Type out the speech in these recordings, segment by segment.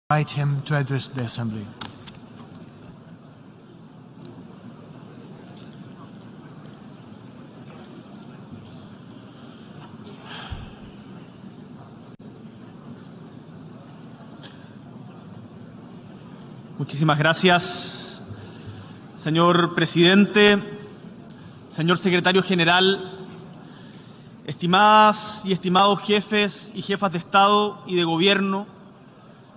Invite him to address the assembly. Muchísimas gracias, señor presidente, señor secretario general, estimadas y estimados jefes y jefas de Estado y de Gobierno,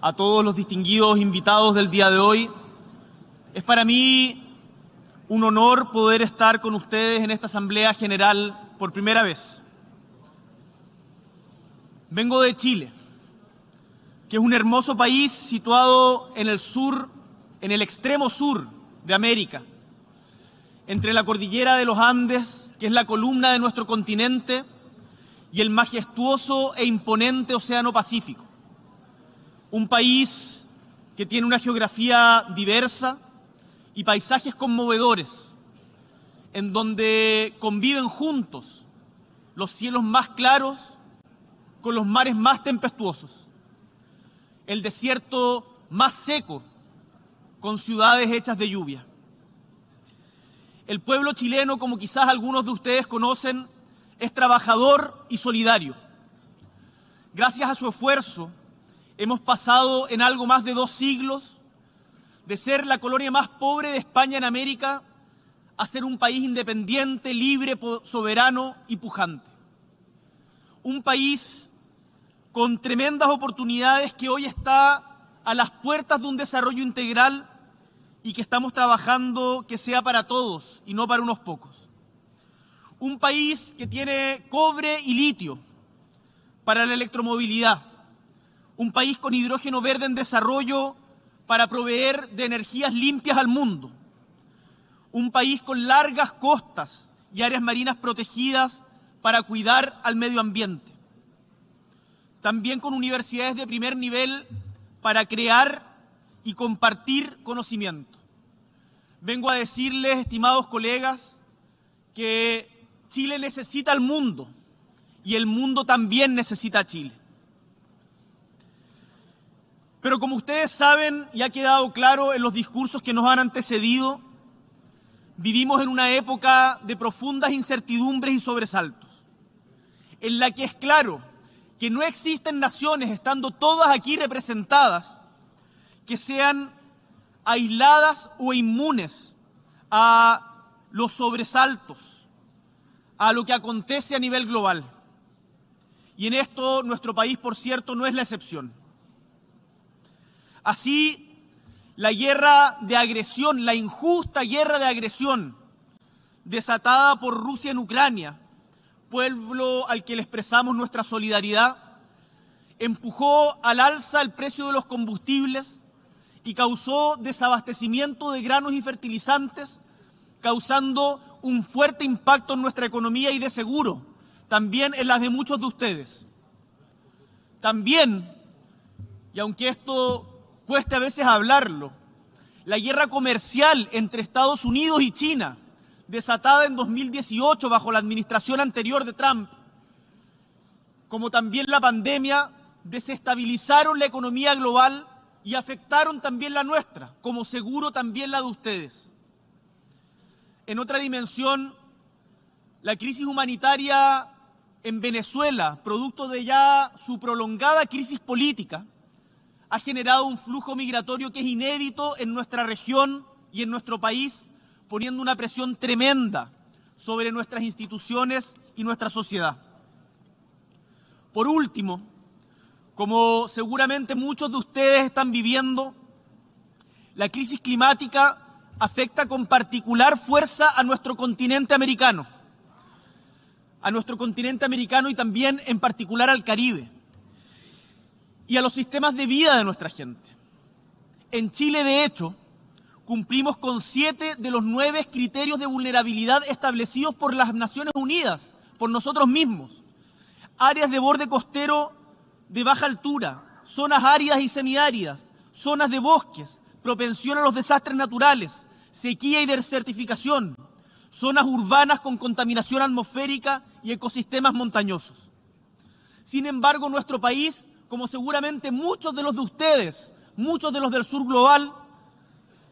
a todos los distinguidos invitados del día de hoy. Es para mí un honor poder estar con ustedes en esta Asamblea General por primera vez. Vengo de Chile, que es un hermoso país situado en el sur, en el extremo sur de América, entre la cordillera de los Andes, que es la columna de nuestro continente, y el majestuoso e imponente Océano Pacífico. Un país que tiene una geografía diversa y paisajes conmovedores, en donde conviven juntos los cielos más claros con los mares más tempestuosos, el desierto más seco con ciudades hechas de lluvia. El pueblo chileno, como quizás algunos de ustedes conocen, es trabajador y solidario. Gracias a su esfuerzo, hemos pasado en algo más de 2 siglos de ser la colonia más pobre de España en América a ser un país independiente, libre, soberano y pujante. Un país con tremendas oportunidades que hoy está a las puertas de un desarrollo integral y que estamos trabajando que sea para todos y no para unos pocos. Un país que tiene cobre y litio para la electromovilidad. Un país con hidrógeno verde en desarrollo para proveer de energías limpias al mundo. Un país con largas costas y áreas marinas protegidas para cuidar al medio ambiente. También con universidades de primer nivel para crear y compartir conocimiento. Vengo a decirles, estimados colegas, que Chile necesita al mundo y el mundo también necesita a Chile. Pero como ustedes saben y ha quedado claro en los discursos que nos han antecedido, vivimos en una época de profundas incertidumbres y sobresaltos, en la que es claro que no existen naciones, estando todas aquí representadas, que sean aisladas o inmunes a los sobresaltos, a lo que acontece a nivel global. Y en esto nuestro país, por cierto, no es la excepción. Así, la guerra de agresión, la injusta guerra de agresión desatada por Rusia en Ucrania, pueblo al que le expresamos nuestra solidaridad, empujó al alza el precio de los combustibles y causó desabastecimiento de granos y fertilizantes, causando un fuerte impacto en nuestra economía y de seguro, también en las de muchos de ustedes. También, y aunque esto cueste a veces hablarlo, la guerra comercial entre Estados Unidos y China, desatada en 2018 bajo la administración anterior de Trump, como también la pandemia, desestabilizaron la economía global y afectaron también la nuestra, como seguro también la de ustedes. En otra dimensión, la crisis humanitaria en Venezuela, producto de ya su prolongada crisis política, ha generado un flujo migratorio que es inédito en nuestra región y en nuestro país, poniendo una presión tremenda sobre nuestras instituciones y nuestra sociedad. Por último, como seguramente muchos de ustedes están viviendo, la crisis climática afecta con particular fuerza a nuestro continente americano y también en particular al Caribe y a los sistemas de vida de nuestra gente. En Chile, de hecho, cumplimos con 7 de los 9 criterios de vulnerabilidad establecidos por las Naciones Unidas, por nosotros mismos. Áreas de borde costero de baja altura, zonas áridas y semiáridas, zonas de bosques, propensión a los desastres naturales, sequía y desertificación, zonas urbanas con contaminación atmosférica y ecosistemas montañosos. Sin embargo, nuestro país, como seguramente muchos de los de ustedes, muchos de los del sur global,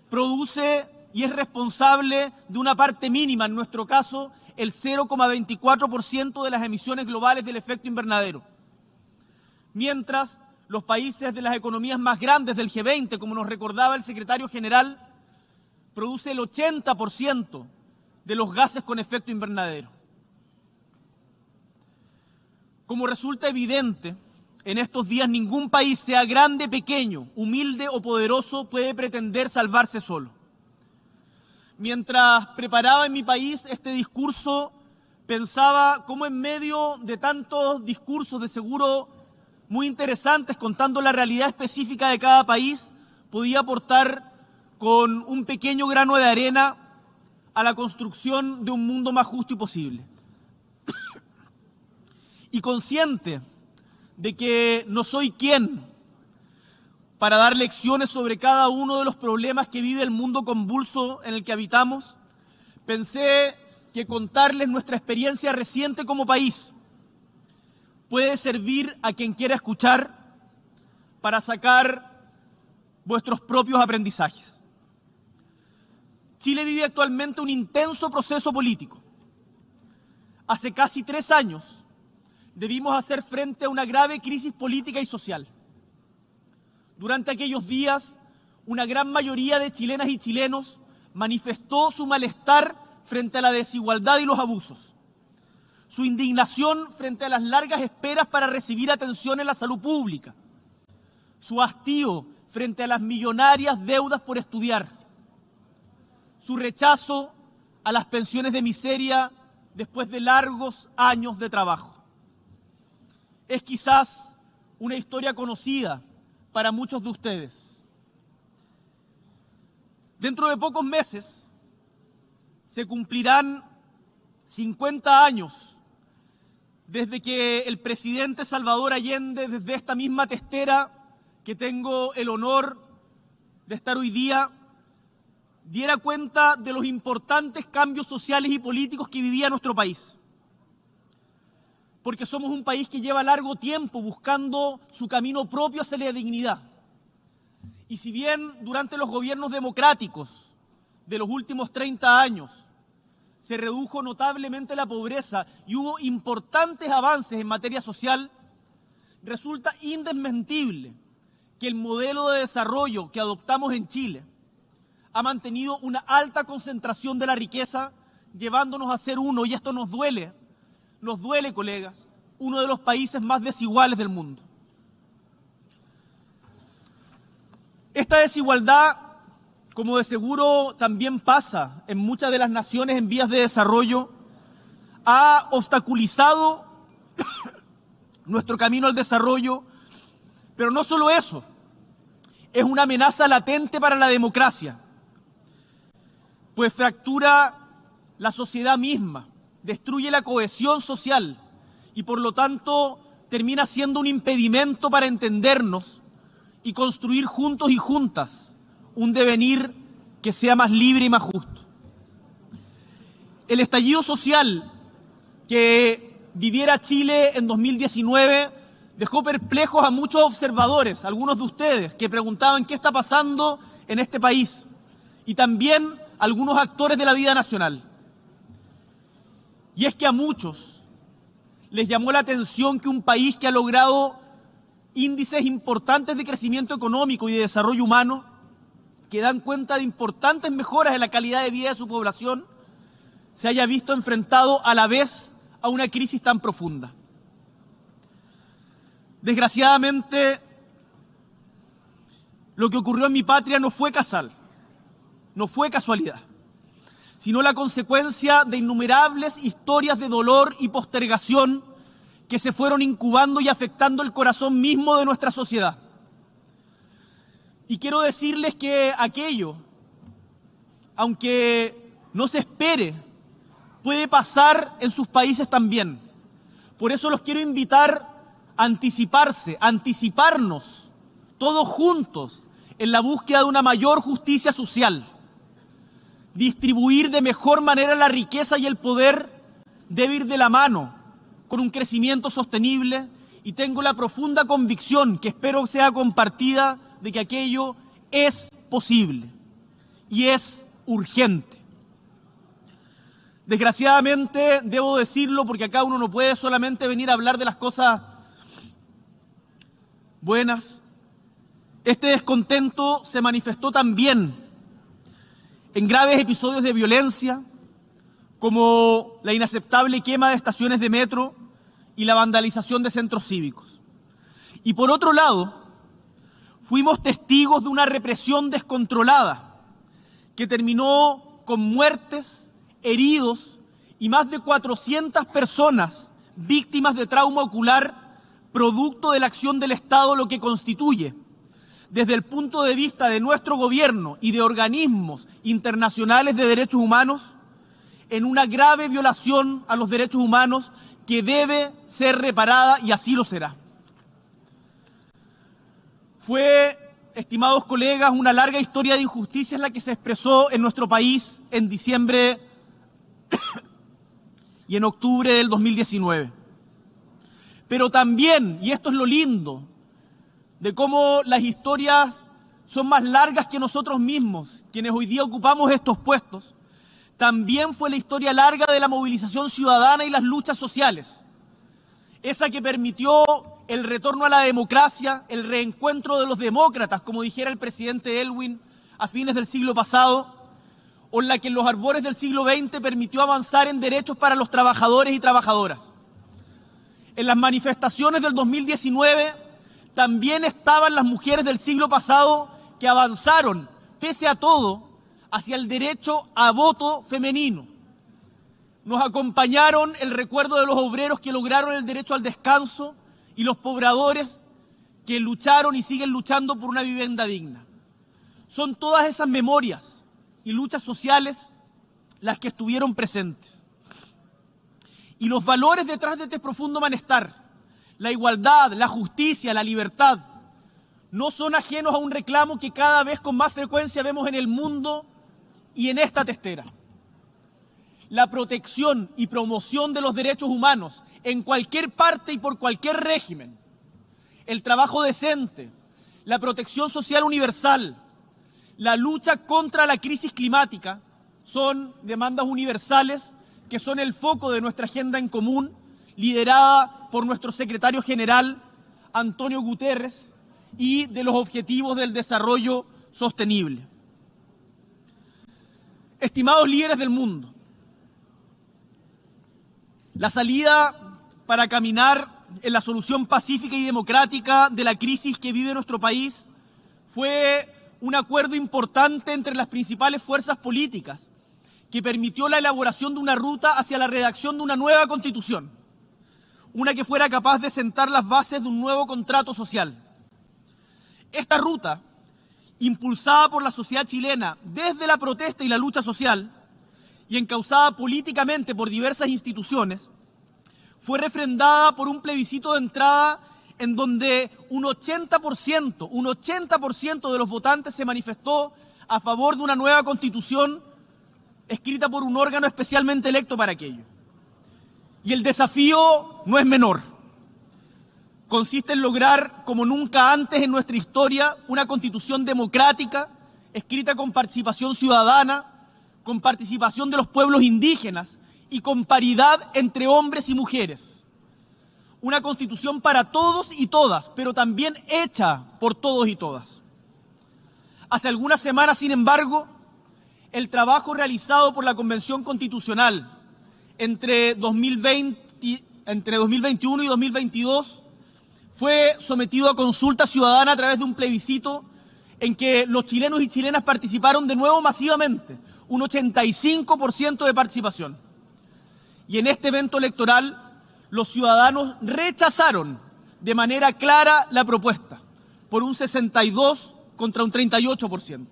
produce y es responsable de una parte mínima, en nuestro caso, el 0,24% de las emisiones globales del efecto invernadero. Mientras los países de las economías más grandes del G20, como nos recordaba el secretario general, produce el 80% de los gases con efecto invernadero. Como resulta evidente, en estos días ningún país, sea grande, pequeño, humilde o poderoso, puede pretender salvarse solo. Mientras preparaba en mi país este discurso, pensaba cómo en medio de tantos discursos de seguro muy interesantes contando la realidad específica de cada país, podía aportar con un pequeño grano de arena a la construcción de un mundo más justo y posible. Y consciente de que no soy quien para dar lecciones sobre cada uno de los problemas que vive el mundo convulso en el que habitamos, pensé que contarles nuestra experiencia reciente como país puede servir a quien quiera escuchar para sacar vuestros propios aprendizajes. Chile vive actualmente un intenso proceso político. Hace casi 3 años debimos hacer frente a una grave crisis política y social. Durante aquellos días, una gran mayoría de chilenas y chilenos manifestó su malestar frente a la desigualdad y los abusos, su indignación frente a las largas esperas para recibir atención en la salud pública, su hastío frente a las millonarias deudas por estudiar, su rechazo a las pensiones de miseria después de largos años de trabajo. Es quizás una historia conocida para muchos de ustedes. Dentro de pocos meses se cumplirán 50 años desde que el presidente Salvador Allende, desde esta misma testera que tengo el honor de estar hoy día, diera cuenta de los importantes cambios sociales y políticos que vivía nuestro país. Porque somos un país que lleva largo tiempo buscando su camino propio hacia la dignidad. Y si bien durante los gobiernos democráticos de los últimos 30 años se redujo notablemente la pobreza y hubo importantes avances en materia social, resulta indesmentible que el modelo de desarrollo que adoptamos en Chile ha mantenido una alta concentración de la riqueza, llevándonos a ser uno, y esto nos duele, colegas, uno de los países más desiguales del mundo. Esta desigualdad, como de seguro también pasa en muchas de las naciones en vías de desarrollo, ha obstaculizado nuestro camino al desarrollo, pero no solo eso, es una amenaza latente para la democracia, pues fractura la sociedad misma, destruye la cohesión social y por lo tanto termina siendo un impedimento para entendernos y construir juntos y juntas un devenir que sea más libre y más justo. El estallido social que viviera Chile en 2019 dejó perplejos a muchos observadores, algunos de ustedes, que preguntaban qué está pasando en este país, y también algunos actores de la vida nacional. Y es que a muchos les llamó la atención que un país que ha logrado índices importantes de crecimiento económico y de desarrollo humano, que dan cuenta de importantes mejoras en la calidad de vida de su población, se haya visto enfrentado a la vez a una crisis tan profunda. Desgraciadamente, lo que ocurrió en mi patria no fue casual, no fue casualidad, sino la consecuencia de innumerables historias de dolor y postergación que se fueron incubando y afectando el corazón mismo de nuestra sociedad. Y quiero decirles que aquello, aunque no se espere, puede pasar en sus países también. Por eso los quiero invitar a anticiparnos todos juntos en la búsqueda de una mayor justicia social. Distribuir de mejor manera la riqueza y el poder debe ir de la mano con un crecimiento sostenible, y tengo la profunda convicción, que espero sea compartida de que aquello es posible y es urgente. Desgraciadamente, debo decirlo, porque acá uno no puede solamente venir a hablar de las cosas buenas, este descontento se manifestó también en graves episodios de violencia, como la inaceptable quema de estaciones de metro y la vandalización de centros cívicos. Y por otro lado, fuimos testigos de una represión descontrolada que terminó con muertes, heridos y más de 400 personas víctimas de trauma ocular producto de la acción del Estado, lo que constituye, desde el punto de vista de nuestro gobierno y de organismos internacionales de derechos humanos, en una grave violación a los derechos humanos que debe ser reparada y así lo será. Fue, estimados colegas, una larga historia de injusticias la que se expresó en nuestro país en diciembre y en octubre del 2019. Pero también, y esto es lo lindo, de cómo las historias son más largas que nosotros mismos, quienes hoy día ocupamos estos puestos, también fue la historia larga de la movilización ciudadana y las luchas sociales, esa que permitió el retorno a la democracia, el reencuentro de los demócratas, como dijera el presidente Elwin a fines del siglo pasado, o en la que en los albores del siglo XX permitió avanzar en derechos para los trabajadores y trabajadoras. En las manifestaciones del 2019 también estaban las mujeres del siglo pasado que avanzaron, pese a todo, hacia el derecho a voto femenino. Nos acompañaron el recuerdo de los obreros que lograron el derecho al descanso y los pobladores que lucharon y siguen luchando por una vivienda digna. Son todas esas memorias y luchas sociales las que estuvieron presentes. Y los valores detrás de este profundo malestar, la igualdad, la justicia, la libertad, no son ajenos a un reclamo que cada vez con más frecuencia vemos en el mundo y en esta testera. La protección y promoción de los derechos humanos en cualquier parte y por cualquier régimen, el trabajo decente, la protección social universal, la lucha contra la crisis climática, son demandas universales que son el foco de nuestra agenda en común, liderada por nuestro secretario general, Antonio Guterres, y de los Objetivos del Desarrollo Sostenible. Estimados líderes del mundo, la salida para caminar en la solución pacífica y democrática de la crisis que vive nuestro país fue un acuerdo importante entre las principales fuerzas políticas que permitió la elaboración de una ruta hacia la redacción de una nueva constitución, una que fuera capaz de sentar las bases de un nuevo contrato social. Esta ruta, impulsada por la sociedad chilena desde la protesta y la lucha social y encauzada políticamente por diversas instituciones, fue refrendada por un plebiscito de entrada en donde un 80% de los votantes se manifestó a favor de una nueva constitución escrita por un órgano especialmente electo para aquello. Y el desafío no es menor. Consiste en lograr, como nunca antes en nuestra historia, una constitución democrática, escrita con participación ciudadana, con participación de los pueblos indígenas y con paridad entre hombres y mujeres. Una constitución para todos y todas, pero también hecha por todos y todas. Hace algunas semanas, sin embargo, el trabajo realizado por la Convención Constitucional entre 2021 y 2022 fue sometido a consulta ciudadana a través de un plebiscito en que los chilenos y chilenas participaron de nuevo masivamente, un 85% de participación. Y en este evento electoral, los ciudadanos rechazaron de manera clara la propuesta, por un 62% contra un 38%.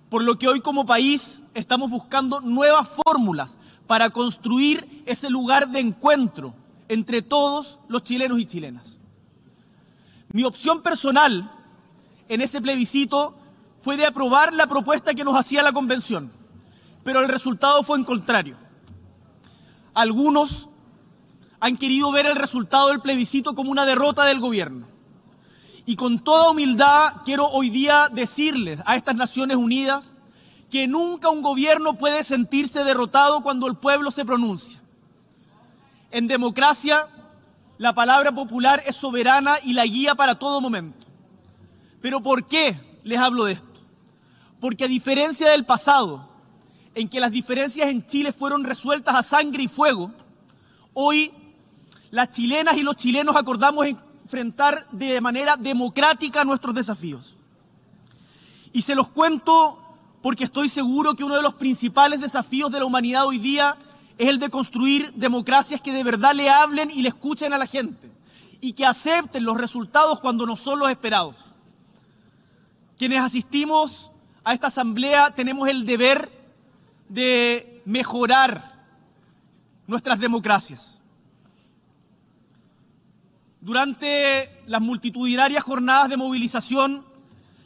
Por lo que hoy como país estamos buscando nuevas fórmulas para construir ese lugar de encuentro entre todos los chilenos y chilenas. Mi opción personal en ese plebiscito fue de aprobar la propuesta que nos hacía la Convención, pero el resultado fue en contrario. Algunos han querido ver el resultado del plebiscito como una derrota del gobierno Y con toda humildad quiero hoy día decirles a estas Naciones Unidas que nunca un gobierno puede sentirse derrotado cuando el pueblo se pronuncia. En democracia, la palabra popular es soberana y la guía para todo momento. ¿Pero por qué les hablo de esto? Porque a diferencia del pasado, en que las diferencias en Chile fueron resueltas a sangre y fuego, hoy las chilenas y los chilenos acordamos enfrentar de manera democrática nuestros desafíos. Y se los cuento porque estoy seguro que uno de los principales desafíos de la humanidad hoy día es el de construir democracias que de verdad le hablen y le escuchen a la gente y que acepten los resultados cuando no son los esperados. Quienes asistimos a esta asamblea tenemos el deber de mejorar nuestras democracias. Durante las multitudinarias jornadas de movilización,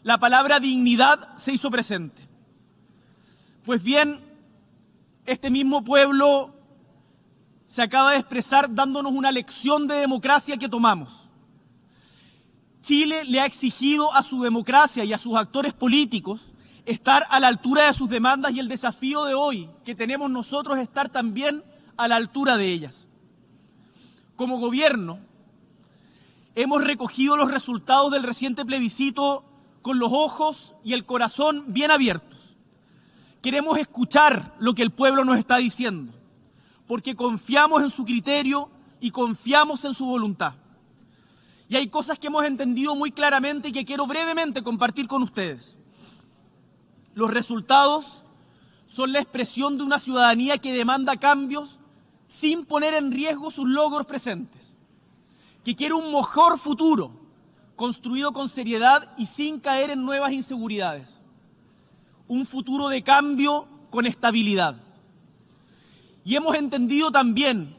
la palabra dignidad se hizo presente. Pues bien, este mismo pueblo se acaba de expresar dándonos una lección de democracia que tomamos. Chile le ha exigido a su democracia y a sus actores políticos estar a la altura de sus demandas y el desafío de hoy que tenemos nosotros es estar también a la altura de ellas. Como gobierno, hemos recogido los resultados del reciente plebiscito con los ojos y el corazón bien abiertos. Queremos escuchar lo que el pueblo nos está diciendo, porque confiamos en su criterio y confiamos en su voluntad. Y hay cosas que hemos entendido muy claramente y que quiero brevemente compartir con ustedes. Los resultados son la expresión de una ciudadanía que demanda cambios sin poner en riesgo sus logros presentes, que quiere un mejor futuro construido con seriedad y sin caer en nuevas inseguridades. Un futuro de cambio con estabilidad. Y hemos entendido también,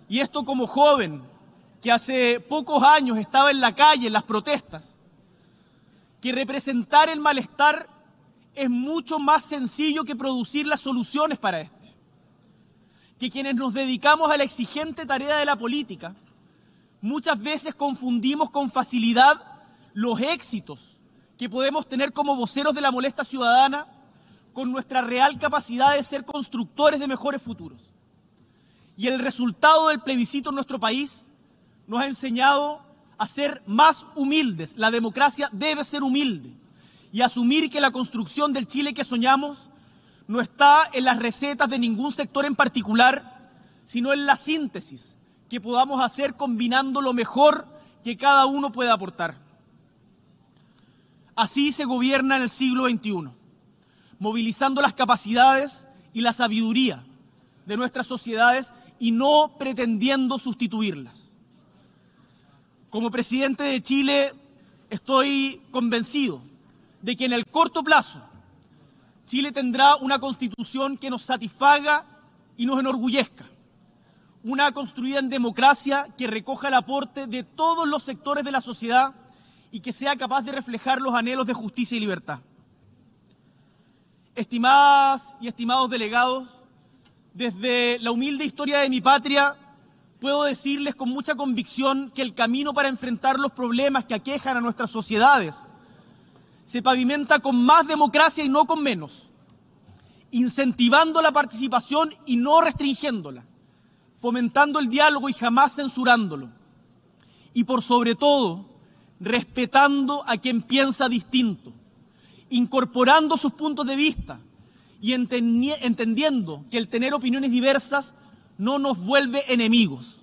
y esto como joven, que hace pocos años estaba en la calle, en las protestas, que representar el malestar es mucho más sencillo que producir las soluciones para este. Que quienes nos dedicamos a la exigente tarea de la política, muchas veces confundimos con facilidad los éxitos que podemos tener como voceros de la molestia ciudadana con nuestra real capacidad de ser constructores de mejores futuros. Y el resultado del plebiscito en nuestro país nos ha enseñado a ser más humildes. La democracia debe ser humilde y asumir que la construcción del Chile que soñamos no está en las recetas de ningún sector en particular, sino en la síntesis que podamos hacer combinando lo mejor que cada uno pueda aportar. Así se gobierna en el siglo XXI, movilizando las capacidades y la sabiduría de nuestras sociedades y no pretendiendo sustituirlas. Como presidente de Chile, estoy convencido de que en el corto plazo Chile tendrá una constitución que nos satisfaga y nos enorgullezca. Una construida en democracia que recoja el aporte de todos los sectores de la sociedad y que sea capaz de reflejar los anhelos de justicia y libertad. Estimadas y estimados delegados, desde la humilde historia de mi patria, puedo decirles con mucha convicción que el camino para enfrentar los problemas que aquejan a nuestras sociedades se pavimenta con más democracia y no con menos, incentivando la participación y no restringiéndola, fomentando el diálogo y jamás censurándolo, y por sobre todo, respetando a quien piensa distinto, incorporando sus puntos de vista y entendiendo que el tener opiniones diversas no nos vuelve enemigos.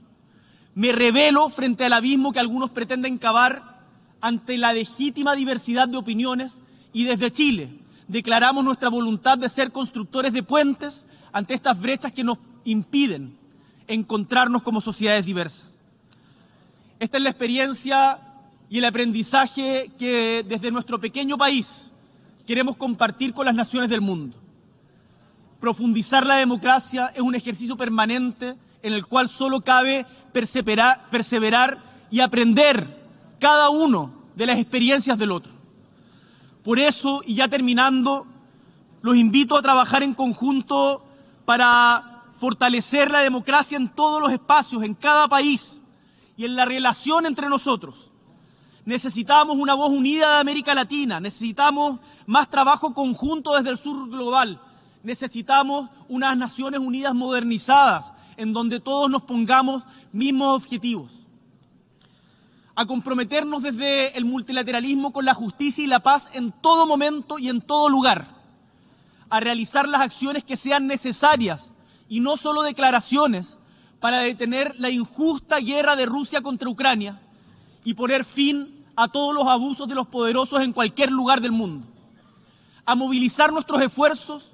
Me rebelo frente al abismo que algunos pretenden cavar ante la legítima diversidad de opiniones y desde Chile declaramos nuestra voluntad de ser constructores de puentes ante estas brechas que nos impiden encontrarnos como sociedades diversas. Esta es la experiencia y el aprendizaje que desde nuestro pequeño país queremos compartir con las naciones del mundo. Profundizar la democracia es un ejercicio permanente en el cual solo cabe perseverar y aprender cada uno de las experiencias del otro. Por eso, y ya terminando, los invito a trabajar en conjunto para fortalecer la democracia en todos los espacios, en cada país y en la relación entre nosotros. Necesitamos una voz unida de América Latina, necesitamos más trabajo conjunto desde el sur global, necesitamos unas Naciones Unidas modernizadas, en donde todos nos pongamos mismos objetivos. A comprometernos desde el multilateralismo con la justicia y la paz en todo momento y en todo lugar. A realizar las acciones que sean necesarias y no solo declaraciones para detener la injusta guerra de Rusia contra Ucrania y poner fin a todos los abusos de los poderosos en cualquier lugar del mundo. A movilizar nuestros esfuerzos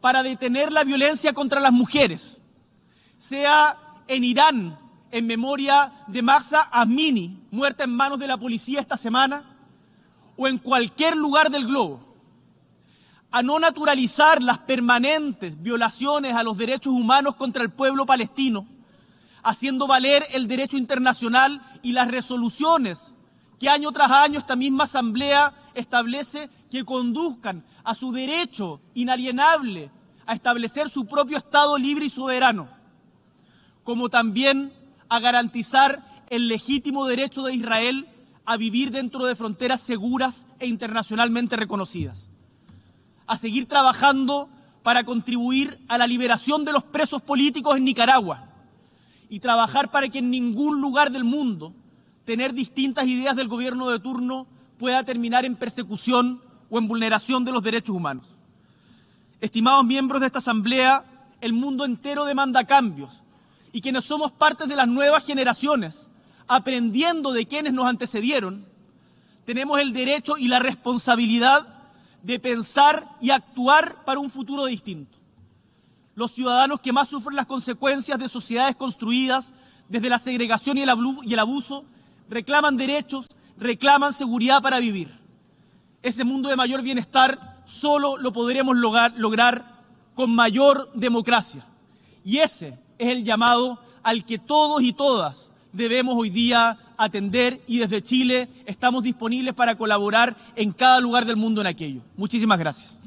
para detener la violencia contra las mujeres, sea en Irán, en memoria de Mahsa Amini, muerta en manos de la policía esta semana, o en cualquier lugar del globo. A no naturalizar las permanentes violaciones a los derechos humanos contra el pueblo palestino, haciendo valer el derecho internacional y las resoluciones que año tras año esta misma Asamblea establece que conduzcan a su derecho inalienable a establecer su propio Estado libre y soberano, como también a garantizar el legítimo derecho de Israel a vivir dentro de fronteras seguras e internacionalmente reconocidas. A seguir trabajando para contribuir a la liberación de los presos políticos en Nicaragua y trabajar para que en ningún lugar del mundo tener distintas ideas del gobierno de turno pueda terminar en persecución o en vulneración de los derechos humanos. Estimados miembros de esta Asamblea, el mundo entero demanda cambios y quienes somos parte de las nuevas generaciones, aprendiendo de quienes nos antecedieron, tenemos el derecho y la responsabilidad de pensar y actuar para un futuro distinto. Los ciudadanos que más sufren las consecuencias de sociedades construidas desde la segregación y el abuso reclaman derechos, reclaman seguridad para vivir. Ese mundo de mayor bienestar solo lo podremos lograr con mayor democracia. Y ese es el llamado al que todos y todas debemos hoy día atender, y desde Chile estamos disponibles para colaborar en cada lugar del mundo en aquello. Muchísimas gracias.